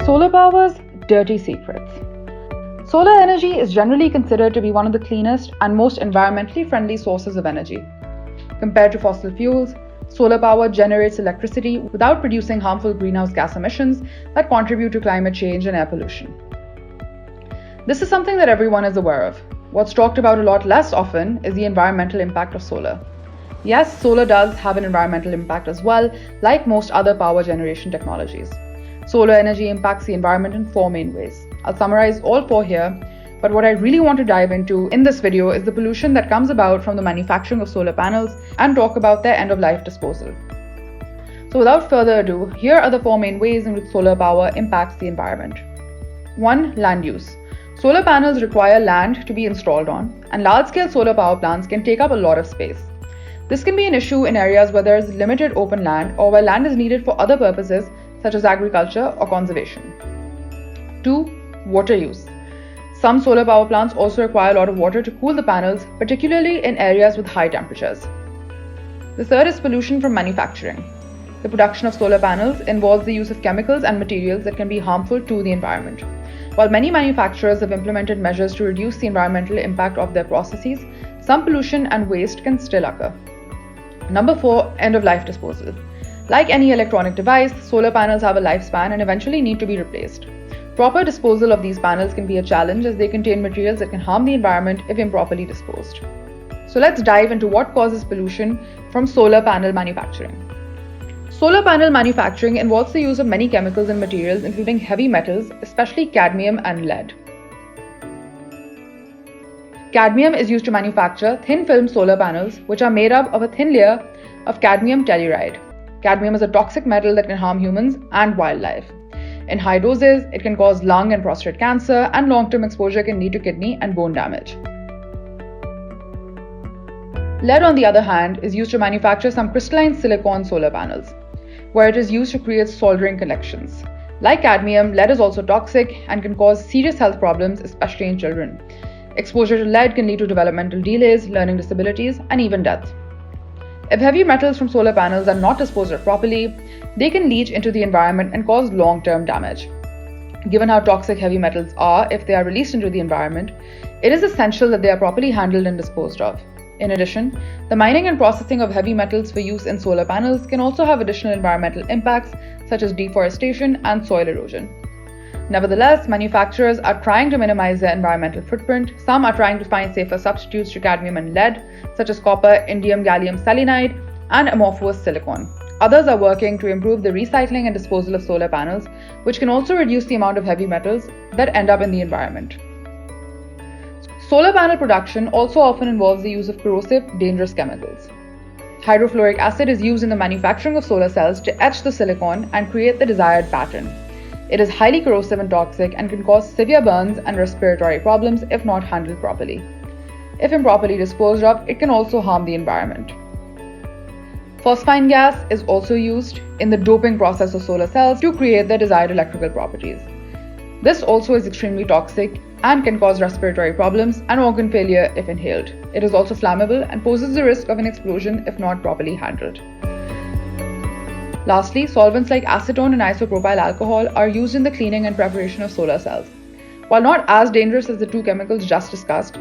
Solar power's dirty secrets. Solar energy is generally considered to be one of the cleanest and most environmentally friendly sources of energy. Compared to fossil fuels, solar power generates electricity without producing harmful greenhouse gas emissions that contribute to climate change and air pollution. This is something that everyone is aware of. What's talked about a lot less often is the environmental impact of solar. Yes, solar does have an environmental impact as well, like most other power generation technologies. Solar energy impacts the environment in 4 main ways. I'll summarize all 4 here, but what I really want to dive into in this video is the pollution that comes about from the manufacturing of solar panels and talk about their end-of-life disposal. So without further ado, here are the 4 main ways in which solar power impacts the environment. 1. Land use. Solar panels require land to be installed on, and large-scale solar power plants can take up a lot of space. This can be an issue in areas where there is limited open land or where land is needed for other purposes such as agriculture or conservation. 2. Water use. Some solar power plants also require a lot of water to cool the panels, particularly in areas with high temperatures. The third is pollution from manufacturing. The production of solar panels involves the use of chemicals and materials that can be harmful to the environment. While many manufacturers have implemented measures to reduce the environmental impact of their processes, some pollution and waste can still occur. Number 4. End-of-life disposal. Like any electronic device, solar panels have a lifespan and eventually need to be replaced. Proper disposal of these panels can be a challenge as they contain materials that can harm the environment if improperly disposed. So let's dive into what causes pollution from solar panel manufacturing. Solar panel manufacturing involves the use of many chemicals and materials including heavy metals, especially cadmium and lead. Cadmium is used to manufacture thin film solar panels, which are made up of a thin layer of cadmium telluride. Cadmium is a toxic metal that can harm humans and wildlife. In high doses, it can cause lung and prostate cancer, and long-term exposure can lead to kidney and bone damage. Lead, on the other hand, is used to manufacture some crystalline silicon solar panels, where it is used to create soldering connections. Like cadmium, lead is also toxic and can cause serious health problems, especially in children. Exposure to lead can lead to developmental delays, learning disabilities, and even death. If heavy metals from solar panels are not disposed of properly, they can leach into the environment and cause long-term damage. Given how toxic heavy metals are if they are released into the environment, it is essential that they are properly handled and disposed of. In addition, the mining and processing of heavy metals for use in solar panels can also have additional environmental impacts such as deforestation and soil erosion. Nevertheless, manufacturers are trying to minimize their environmental footprint. Some are trying to find safer substitutes to cadmium and lead, such as copper, indium gallium selenide, and amorphous silicon. Others are working to improve the recycling and disposal of solar panels, which can also reduce the amount of heavy metals that end up in the environment. Solar panel production also often involves the use of corrosive, dangerous chemicals. Hydrofluoric acid is used in the manufacturing of solar cells to etch the silicon and create the desired pattern. It is highly corrosive and toxic and can cause severe burns and respiratory problems if not handled properly. If improperly disposed of, it can also harm the environment. Phosphine gas is also used in the doping process of solar cells to create their desired electrical properties. This also is extremely toxic and can cause respiratory problems and organ failure if inhaled. It is also flammable and poses the risk of an explosion if not properly handled. Lastly, solvents like acetone and isopropyl alcohol are used in the cleaning and preparation of solar cells. While not as dangerous as the 2 chemicals just discussed,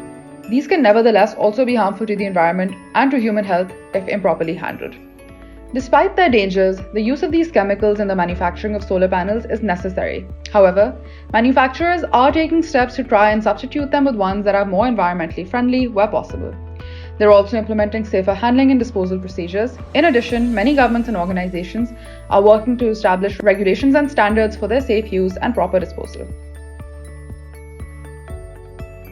these can nevertheless also be harmful to the environment and to human health if improperly handled. Despite their dangers, the use of these chemicals in the manufacturing of solar panels is necessary. However, manufacturers are taking steps to try and substitute them with ones that are more environmentally friendly where possible. They're also implementing safer handling and disposal procedures. In addition, many governments and organizations are working to establish regulations and standards for their safe use and proper disposal.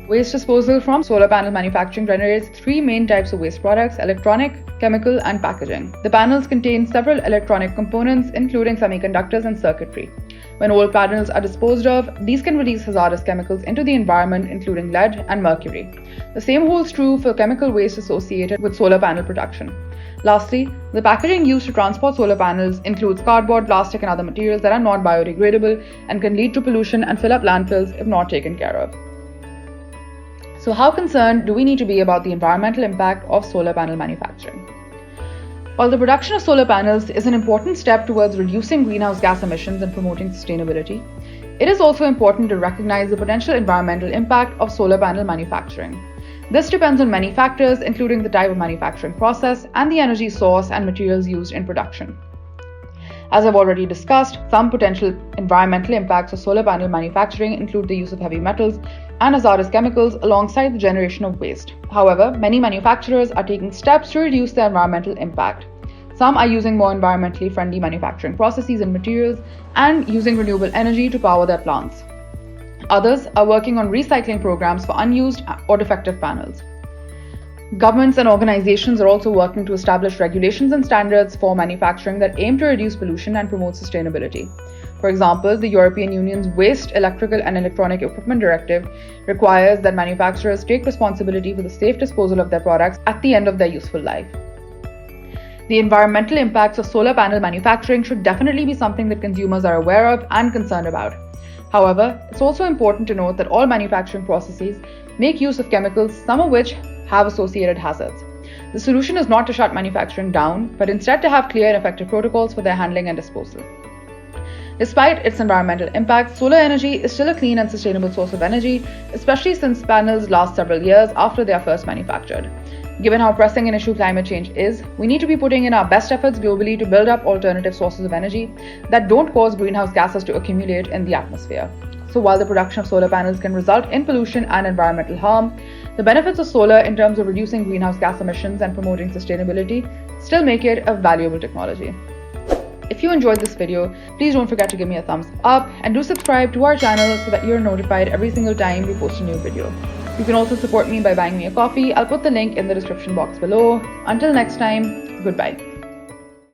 Waste disposal from solar panel manufacturing generates 3 main types of waste products: electronic, chemical, and packaging. The panels contain several electronic components, including semiconductors and circuitry. When old panels are disposed of, these can release hazardous chemicals into the environment, including lead and mercury. The same holds true for chemical waste associated with solar panel production. Lastly, the packaging used to transport solar panels includes cardboard, plastic, and other materials that are not biodegradable and can lead to pollution and fill up landfills if not taken care of. So how concerned do we need to be about the environmental impact of solar panel manufacturing? While the production of solar panels is an important step towards reducing greenhouse gas emissions and promoting sustainability, It is also important to recognize the potential environmental impact of solar panel manufacturing. This depends on many factors, including the type of manufacturing process and the energy source and materials used in production. As I've already discussed, some potential environmental impacts of solar panel manufacturing include the use of heavy metals and hazardous chemicals alongside the generation of waste. However, many manufacturers are taking steps to reduce their environmental impact. Some are using more environmentally friendly manufacturing processes and materials and using renewable energy to power their plants. Others are working on recycling programs for unused or defective panels. Governments and organizations are also working to establish regulations and standards for manufacturing that aim to reduce pollution and promote sustainability. For example, the European Union's Waste, Electrical and Electronic Equipment Directive requires that manufacturers take responsibility for the safe disposal of their products at the end of their useful life. The environmental impacts of solar panel manufacturing should definitely be something that consumers are aware of and concerned about. However, it's also important to note that all manufacturing processes make use of chemicals, some of which have associated hazards. The solution is not to shut manufacturing down, but instead to have clear and effective protocols for their handling and disposal. Despite its environmental impact, solar energy is still a clean and sustainable source of energy, especially since panels last several years after they are first manufactured. Given how pressing an issue climate change is, we need to be putting in our best efforts globally to build up alternative sources of energy that don't cause greenhouse gases to accumulate in the atmosphere. So while the production of solar panels can result in pollution and environmental harm, the benefits of solar in terms of reducing greenhouse gas emissions and promoting sustainability still make it a valuable technology. If you enjoyed this video, please don't forget to give me a thumbs up and do subscribe to our channel so that you're notified every single time we post a new video. You can also support me by buying me a coffee. I'll put the link in the description box below. Until next time, goodbye.